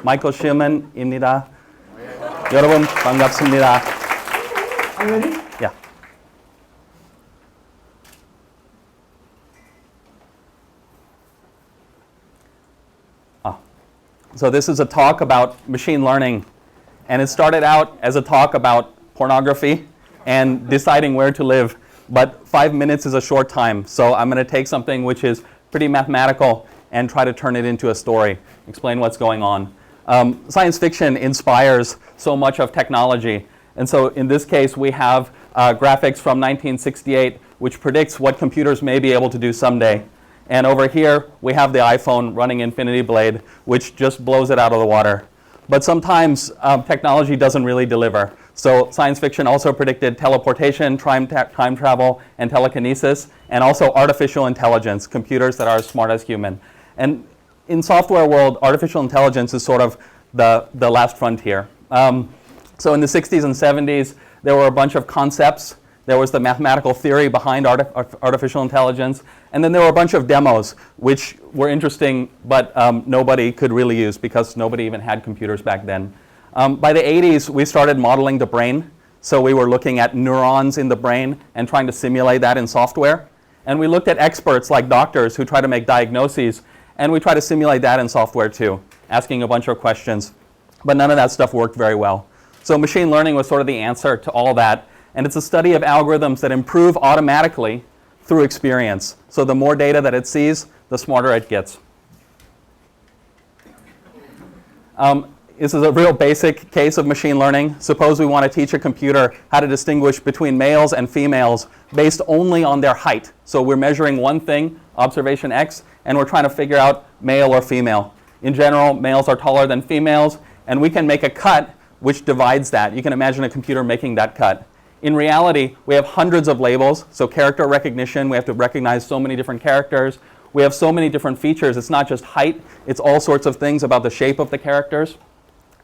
마이클 Shilman입니다. 여러분 반갑습니다. Are you ready? Yeah. So this is a talk about machine learning, and it started out as a talk about pornography and deciding where to live, but 5 minutes is a short time, so I'm going to take something which is pretty mathematical and try to turn it into a story, explain what's going on. Science fiction inspires so much of technology, and so in this case we have graphics from 1968 which predicts what computers may be able to do someday. And over here, we have the iPhone running Infinity Blade, which just blows it out of the water. But sometimes technology doesn't really deliver. So science fiction also predicted teleportation, time travel, and telekinesis, and also artificial intelligence, computers that are as smart as human. And in software world, artificial intelligence is sort of the last frontier. So in the 60s and 70s, there were a bunch of concepts. There was the mathematical theory behind artificial intelligence, and then there were a bunch of demos which were interesting, but nobody could really use because nobody even had computers back then. By the 80s, we started modeling the brain. So we were looking at neurons in the brain and trying to simulate that in software. And we looked at experts like doctors who try to make diagnoses, and we try to simulate that in software too, asking a bunch of questions. But none of that stuff worked very well. So machine learning was sort of the answer to all that. And it's a study of algorithms that improve automatically through experience. So the more data that it sees, the smarter it gets. This is a real basic case of machine learning. Suppose we want to teach a computer how to distinguish between males and females based only on their height. So we're measuring one thing, observation X, and we're trying to figure out male or female. In general, males are taller than females, and we can make a cut which divides that. You can imagine a computer making that cut. In reality, we have hundreds of labels, so character recognition, we have to recognize so many different characters. We have so many different features. It's not just height, it's all sorts of things about the shape of the characters.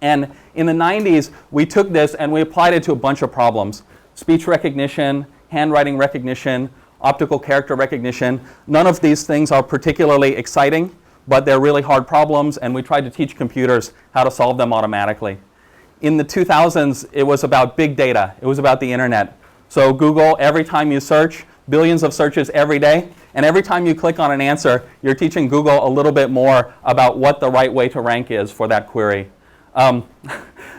And in the 90s, we took this and we applied it to a bunch of problems. Speech recognition, handwriting recognition, optical character recognition. None of these things are particularly exciting, but they're really hard problems, and we tried to teach computers how to solve them automatically. In the 2000s, it was about big data. It was about the internet. So Google, every time you search, billions of searches every day, and every time you click on an answer, you're teaching Google a little bit more about what the right way to rank is for that query.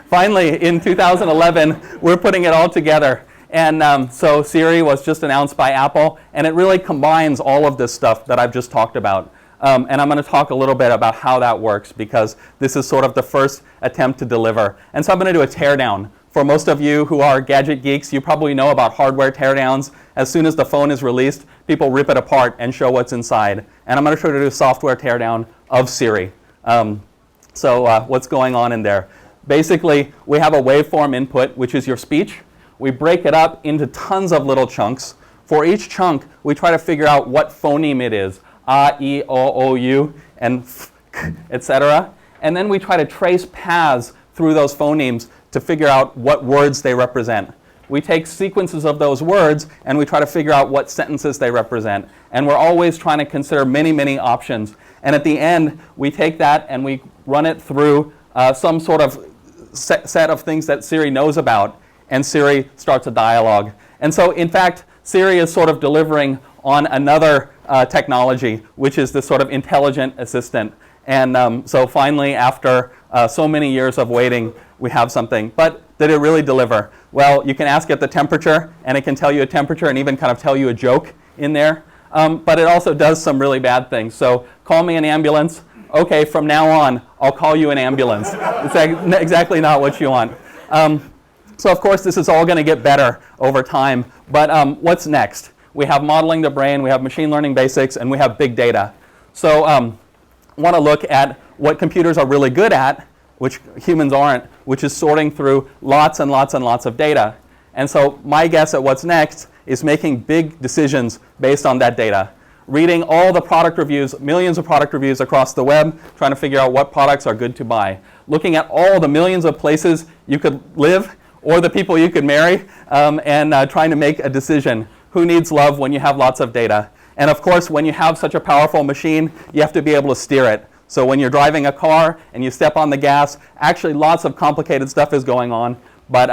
Finally, in 2011, we're putting it all together. And so Siri was just announced by Apple, and it really combines all of this stuff that I've just talked about. And I'm going to talk a little bit about how that works, because this is sort of the first attempt to deliver. And so I'm going to do a teardown. For most of you who are gadget geeks, you probably know about hardware teardowns. As soon as the phone is released, people rip it apart and show what's inside. And I'm going to try to do a software teardown of Siri. So what's going on in there? Basically, we have a waveform input, which is your speech. We break it up into tons of little chunks. For each chunk, we try to figure out what phoneme it is. A, E, O, O, U, and F, K, etc. And then we try to trace paths through those phonemes to figure out what words they represent. We take sequences of those words and we try to figure out what sentences they represent. And we're always trying to consider many, many options. And at the end, we take that and we run it through some sort of set of things that Siri knows about, and Siri starts a dialogue. And so, in fact, Siri is sort of delivering on another technology, which is this sort of intelligent assistant. And so finally, after so many years of waiting, we have something. But did it really deliver? Well, you can ask it the temperature, and it can tell you a temperature and even kind of tell you a joke in there. But it also does some really bad things. So call me an ambulance. Okay, from now on, I'll call you an ambulance. It's exactly not what you want. So of course, this is all going to get better over time. But what's next? We have modeling the brain, we have machine learning basics, and we have big data. So I want to look at what computers are really good at, which humans aren't, which is sorting through lots and lots and lots of data. And so my guess at what's next is making big decisions based on that data. Reading all the product reviews, millions of product reviews across the web, trying to figure out what products are good to buy. Looking at all the millions of places you could live or the people you could marry, and trying to make a decision. Who needs love when you have lots of data? And of course, when you have such a powerful machine, you have to be able to steer it. So when you're driving a car and you step on the gas, actually lots of complicated stuff is going on, but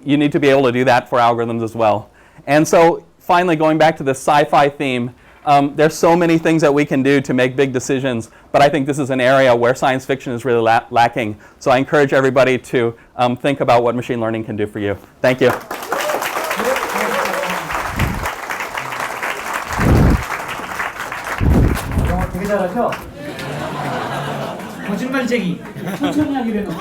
you need to be able to do that for algorithms as well. And so finally, going back to the sci-fi theme, there's so many things that we can do to make big decisions, but I think this is an area where science fiction is really lacking. So I encourage everybody to think about what machine learning can do for you. Thank you. 영어 되게 잘하죠? 거짓말쟁이. 천천히 하기로 해놓고.